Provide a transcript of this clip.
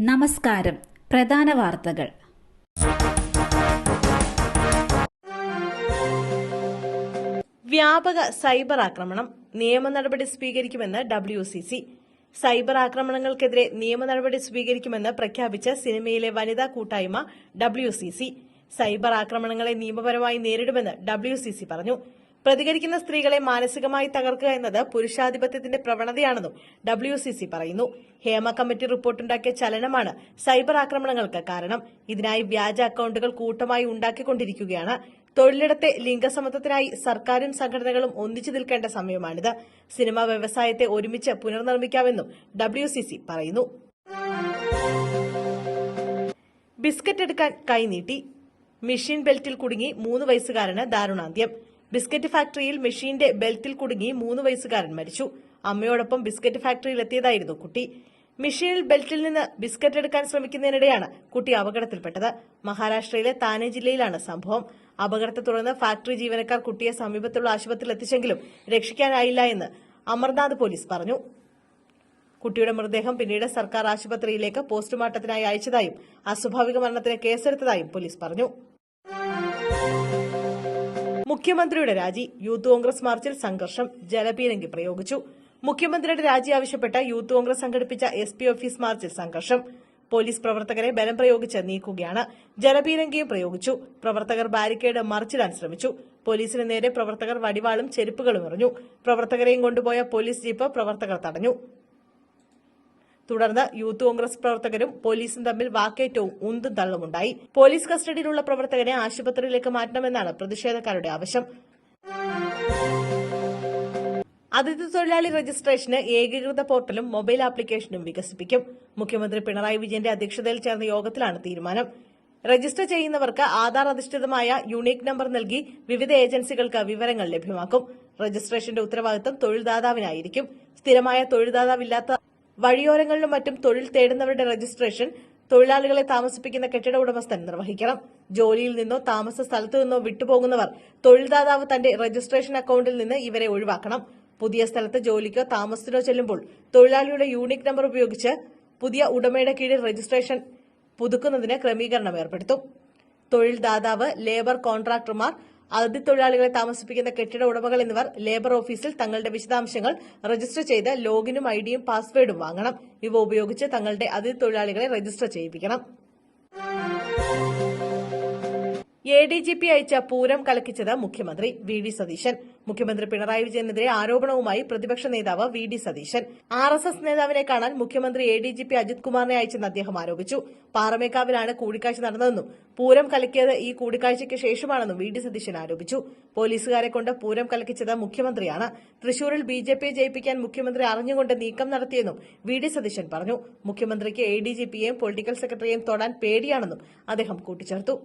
നമസ്കാരം. പ്രധാന വാർത്തകൾ. വ്യാപക സൈബർ ആക്രമണം, നിയമ നടപടി സ്വീകരിക്കുമെന്ന് WCC. സൈബർ ആക്രമണങ്ങൾക്കെതിരെ നിയമ നടപടി സ്വീകരിക്കുമെന്ന് പ്രഖ്യാപിച്ച സിനിമയിലെ വനിതാ കൂട്ടായ്മ WCC. സൈബർ ആക്രമണങ്ങളെ നിയമപരമായി നേരിടുമെന്ന് WCC പറഞ്ഞു. പ്രതികരിക്കുന്ന സ്ത്രീകളെ മാനസികമായി തകർക്കുക എന്നത് പുരുഷാധിപത്യത്തിന്റെ പ്രവണതയാണെന്നും WCC പറയുന്നു. ഹേമ കമ്മിറ്റി റിപ്പോർട്ടുണ്ടാക്കിയ ചലനമാണ് സൈബർ ആക്രമണങ്ങൾക്ക് കാരണം. ഇതിനായി വ്യാജ അക്കൌണ്ടുകൾ കൂട്ടമായി ഉണ്ടാക്കിക്കൊണ്ടിരിക്കുകയാണ്. തൊഴിലിടത്തെ ലിംഗസമത്വത്തിനായി സർക്കാരും സംഘടനകളും ഒന്നിച്ചു നിൽക്കേണ്ട സമയമാണിത്. സിനിമാ വ്യവസായത്തെ ഒരുമിച്ച് പുനർനിർമ്മിക്കാമെന്നും WCC പറയുന്നു. ബിസ്ക്കറ്റ് എടുക്കാൻ കൈനീട്ടി, മെഷീൻ ബെൽറ്റിൽ കുടുങ്ങി 3 വയസ്സുകാരന് ദാരുണാന്ത്യം. ബിസ്ക്കറ്റ് ഫാക്ടറിയിൽ മെഷീന്റെ ബെൽറ്റിൽ കുടുങ്ങി 3 വയസ്സുകാരൻ മരിച്ചു. അമ്മയോടൊപ്പം ബിസ്ക്കറ്റ് ഫാക്ടറിയിൽ എത്തിയതായിരുന്നു കുട്ടി. മെഷീനിൽ ബെൽറ്റിൽ നിന്ന് ബിസ്ക്കറ്റ് എടുക്കാൻ ശ്രമിക്കുന്നതിനിടെയാണ് കുട്ടി അപകടത്തിൽപ്പെട്ടത്. മഹാരാഷ്ട്രയിലെ താനെ ജില്ലയിലാണ് സംഭവം. അപകടത്തെ തുടർന്ന് ഫാക്ടറി ജീവനക്കാർ കുട്ടിയെ സമീപത്തുള്ള ആശുപത്രിയിൽ എത്തിച്ചെങ്കിലും രക്ഷിക്കാനായില്ല എന്ന് അമർനാഥ് പോലീസ് പറഞ്ഞു. കുട്ടിയുടെ മൃതദേഹം പിന്നീട് സർക്കാർ ആശുപത്രിയിലേക്ക് പോസ്റ്റ്മോർട്ടത്തിനായി അയച്ചതായും അസ്വാഭാവിക മരണത്തിന് കേസെടുത്തതായും പോലീസ് പറഞ്ഞു. മുഖ്യമന്ത്രിയുടെ രാജി, യൂത്ത് കോൺഗ്രസ് മാർച്ചിൽ സംഘർഷം, ജലപീരങ്കി പ്രയോഗിച്ചു. മുഖ്യമന്ത്രിയുടെ രാജി ആവശ്യപ്പെട്ട് യൂത്ത് കോൺഗ്രസ് സംഘടിപ്പിച്ച SP ഓഫീസ് മാർച്ചിൽ സംഘർഷം. പോലീസ് പ്രവർത്തകരെ ബലം പ്രയോഗിച്ച് നീക്കുകയാണ്. ജലപീരങ്കിയും പ്രയോഗിച്ചു. പ്രവർത്തകർ ബാരിക്കേഡ് മറിച്ചിടാൻ ശ്രമിച്ചു. പോലീസിന് നേരെ പ്രവർത്തകർ വടിവാളും ചെരുപ്പുകളും എറിഞ്ഞു. പ്രവർത്തകരെയും കൊണ്ടുപോയ പോലീസ് ജീപ്പ് പ്രവർത്തകർ തടഞ്ഞു. തുടർന്ന് യൂത്ത് കോൺഗ്രസ് പ്രവർത്തകരും പോലീസും തമ്മിൽ വാക്കേറ്റവും ഉന്തും തള്ളുമുണ്ടായി. പോലീസ് കസ്റ്റഡിയിലുള്ള പ്രവർത്തകരെ ആശുപത്രിയിലേക്ക് മാറ്റണമെന്നാണ് പ്രതിഷേധക്കാരുടെ ആവശ്യം. അതിഥി തൊഴിലാളി രജിസ്ട്രേഷന് ഏകീകൃത പോർട്ടലും മൊബൈൽ ആപ്ലിക്കേഷനും വികസിപ്പിക്കും. മുഖ്യമന്ത്രി പിണറായി വിജയന്റെ അധ്യക്ഷതയിൽ ചേർന്ന യോഗത്തിലാണ് തീരുമാനം. രജിസ്റ്റർ ചെയ്യുന്നവർക്ക് ആധാർ അധിഷ്ഠിതമായ യൂണിക് നമ്പർ നൽകി വിവിധ ഏജൻസികൾക്ക് വിവരങ്ങൾ ലഭ്യമാക്കും. രജിസ്ട്രേഷന്റെ ഉത്തരവാദിത്തം തൊഴിൽദാതാവിനായിരിക്കും. സ്ഥിരമായ തൊഴിൽദാതാവില്ലാത്ത വഴിയോരങ്ങളിലും മറ്റും തൊഴിൽ തേടുന്നവരുടെ രജിസ്ട്രേഷൻ തൊഴിലാളികളെ താമസിപ്പിക്കുന്ന കെട്ടിട ഉടമസ്ഥൻ നിർവഹിക്കണം. ജോലിയിൽ നിന്നോ താമസ സ്ഥലത്തു നിന്നോ വിട്ടുപോകുന്നവർ തൊഴിൽദാതാവ് തന്റെ രജിസ്ട്രേഷൻ അക്കൌണ്ടിൽ നിന്ന് ഇവരെ ഒഴിവാക്കണം. പുതിയ സ്ഥലത്ത് ജോലിക്കോ താമസത്തിനോ ചെല്ലുമ്പോൾ തൊഴിലാളിയുടെ യൂണിക് നമ്പർ ഉപയോഗിച്ച് പുതിയ ഉടമയുടെ കീഴിൽ രജിസ്ട്രേഷൻ പുതുക്കുന്നതിന് ക്രമീകരണം ഏർപ്പെടുത്തും. തൊഴിൽദാതാവ്, ലേബർ കോൺട്രാക്ടർമാർ, അതിഥി തൊഴിലാളികളെ താമസിപ്പിക്കുന്ന കെട്ടിട ഉടമകൾ എന്നിവർ ലേബർ ഓഫീസിൽ തങ്ങളുടെ വിശദാംശങ്ങൾ രജിസ്റ്റർ ചെയ്ത് ലോഗിനും ഐഡിയും പാസ്വേഡും വാങ്ങണം. ഇവ ഉപയോഗിച്ച് തങ്ങളുടെ അതിഥി തൊഴിലാളികളെ രജിസ്റ്റർ ചെയ്യിപ്പിക്കണം. ADGP അയച്ച പൂരം കലക്കിച്ചത് മുഖ്യമന്ത്രി VD സതീശൻ. മുഖ്യമന്ത്രി പിണറായി വിജയനെതിരെ ആരോപണവുമായി പ്രതിപക്ഷ നേതാവ് VD സതീശൻ. RSS നേതാവിനെ കാണാൻ മുഖ്യമന്ത്രി ADGP അജിത് കുമാറിനെ അയച്ചെന്ന് അദ്ദേഹം ആരോപിച്ചു. പാറമേക്കാവിലാണ് കൂടിക്കാഴ്ച നടന്നതെന്നും പൂരം കലക്കിയത് ഈ കൂടിക്കാഴ്ചയ്ക്ക് ശേഷമാണെന്നും VD സതീശൻ ആരോപിച്ചു. പോലീസുകാരെ കൊണ്ട് പൂരം കലക്കിച്ചത് മുഖ്യമന്ത്രിയാണ്. തൃശൂരിൽ BJPയെ ജയിപ്പിക്കാൻ മുഖ്യമന്ത്രി അറിഞ്ഞുകൊണ്ട് നീക്കം നടത്തിയെന്നും VD സതീശൻ പറഞ്ഞു. മുഖ്യമന്ത്രിക്ക് ADGPയെയും പൊളിറ്റിക്കൽ സെക്രട്ടറിയെയും തൊടാൻ പേടിയാണെന്നും അദ്ദേഹം കൂട്ടിച്ചേർത്തു.